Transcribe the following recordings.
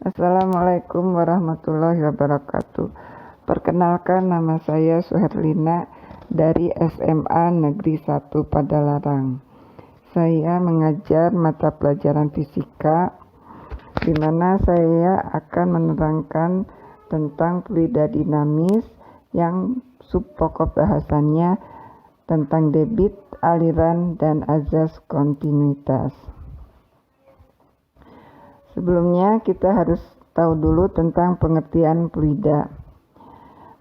Assalamualaikum warahmatullahi wabarakatuh. Perkenalkan, nama saya Suherlina dari SMA Negeri 1 Padalarang. Saya mengajar mata pelajaran fisika, di mana saya akan menerangkan tentang fluida dinamis yang subpokok bahasannya tentang debit, aliran, dan azas kontinuitas. Sebelumnya kita harus tahu dulu tentang pengertian fluida.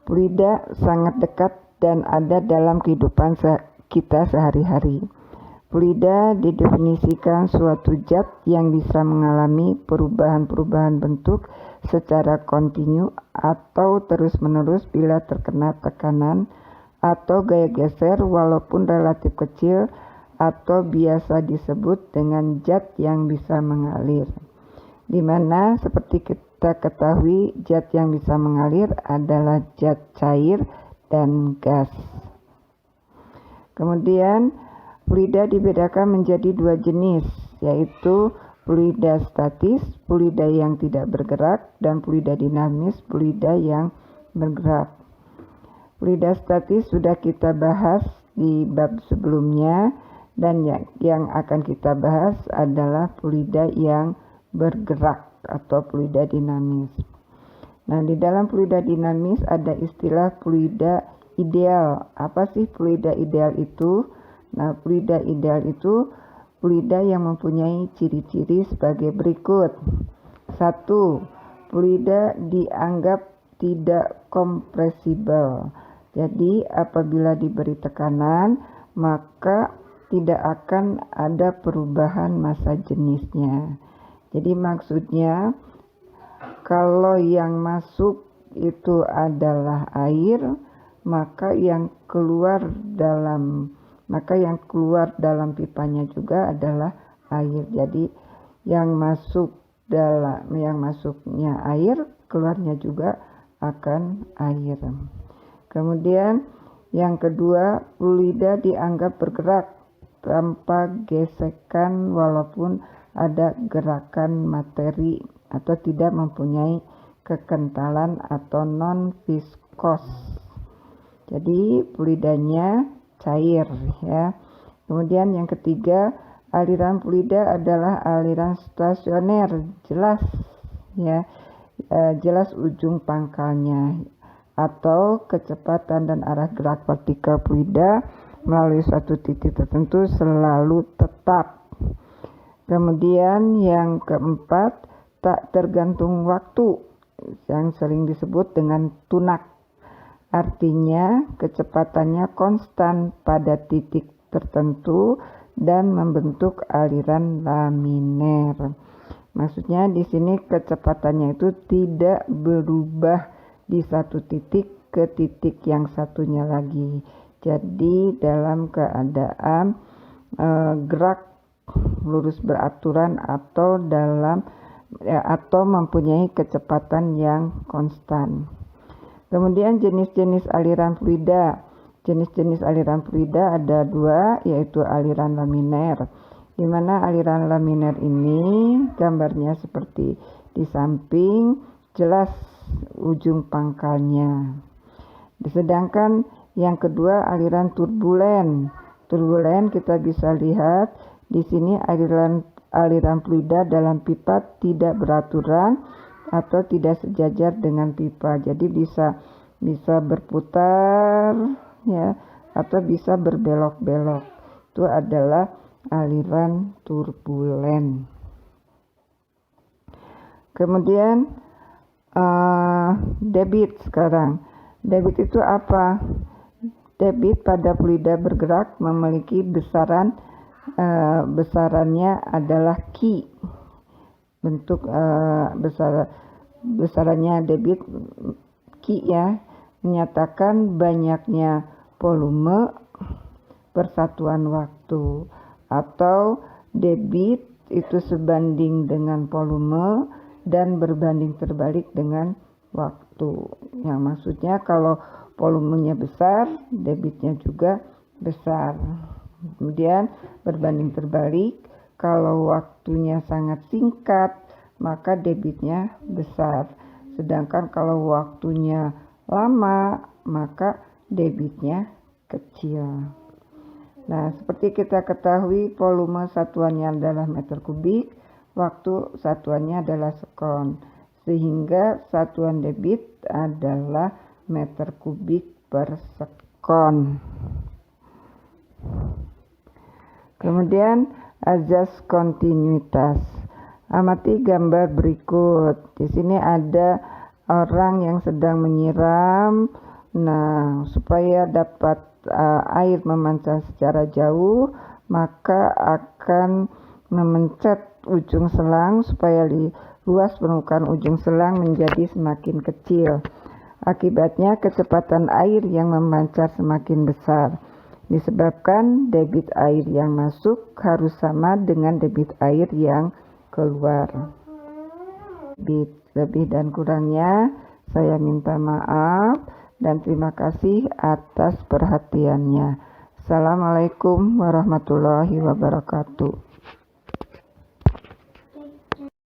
Fluida sangat dekat dan ada dalam kehidupan kita sehari-hari. Fluida didefinisikan suatu zat yang bisa mengalami perubahan-perubahan bentuk secara kontinu atau terus-menerus bila terkena tekanan atau gaya geser walaupun relatif kecil, atau biasa disebut dengan zat yang bisa mengalir. Di mana seperti kita ketahui, zat yang bisa mengalir adalah zat cair dan gas. Kemudian fluida dibedakan menjadi dua jenis, yaitu fluida statis, fluida yang tidak bergerak, dan fluida dinamis, fluida yang bergerak. Fluida statis sudah kita bahas di bab sebelumnya, dan yang akan kita bahas adalah fluida yang bergerak atau fluida dinamis. Nah, di dalam fluida dinamis ada istilah fluida ideal. Apa sih fluida ideal itu? Nah, fluida ideal itu fluida yang mempunyai ciri-ciri sebagai berikut. 1. Fluida dianggap tidak kompresibel. Jadi apabila diberi tekanan, maka tidak akan ada perubahan massa jenisnya. Jadi maksudnya, kalau yang masuk itu adalah air, maka yang keluar dalam pipanya juga adalah air. Jadi yang masuknya air, keluarnya juga akan air. Kemudian yang kedua, fluida dianggap bergerak tanpa gesekan walaupun ada gerakan materi atau tidak mempunyai kekentalan atau non-viskos. Jadi fluidanya cair ya. Kemudian yang ketiga, aliran fluida adalah aliran stasioner, jelas ya, jelas ujung pangkalnya, atau kecepatan dan arah gerak partikel fluida melalui suatu titik tertentu selalu tetap. Kemudian yang keempat, tak tergantung waktu, yang sering disebut dengan tunak. Artinya kecepatannya konstan pada titik tertentu dan membentuk aliran laminer. Maksudnya di sini kecepatannya itu tidak berubah di satu titik ke titik yang satunya lagi. Jadi dalam keadaan gerak lurus beraturan atau mempunyai kecepatan yang konstan. Kemudian jenis-jenis aliran fluida. Jenis-jenis aliran fluida ada dua, yaitu aliran laminer. Di mana aliran laminer ini gambarnya seperti di samping, jelas ujung pangkalnya. Sedangkan yang kedua aliran turbulen. Turbulen kita bisa lihat di sini aliran fluida dalam pipa tidak beraturan atau tidak sejajar dengan pipa. Jadi bisa berputar ya, atau bisa berbelok-belok. Itu adalah aliran turbulen. Kemudian debit sekarang. Debit itu apa? Debit pada fluida bergerak memiliki besarannya adalah Q. Bentuk besarannya debit Q ya, menyatakan banyaknya volume per satuan waktu, atau debit itu sebanding dengan volume dan berbanding terbalik dengan waktu. Yang maksudnya kalau volumenya besar, debitnya juga besar. Kemudian berbanding terbalik, kalau waktunya sangat singkat maka debitnya besar. Sedangkan kalau waktunya lama, maka debitnya kecil. Nah, seperti kita ketahui, volume satuannya adalah meter kubik, waktu satuannya adalah sekon, sehingga satuan debit adalah meter kubik per sekon. Kemudian azas kontinuitas. Amati gambar berikut. Di sini ada orang yang sedang menyiram. Nah, supaya dapat air memancar secara jauh, maka akan memencet ujung selang supaya luas permukaan ujung selang menjadi semakin kecil. Akibatnya kecepatan air yang memancar semakin besar, disebabkan debit air yang masuk harus sama dengan debit air yang keluar. Lebih dan kurangnya saya minta maaf dan terima kasih atas perhatiannya. Assalamualaikum warahmatullahi wabarakatuh.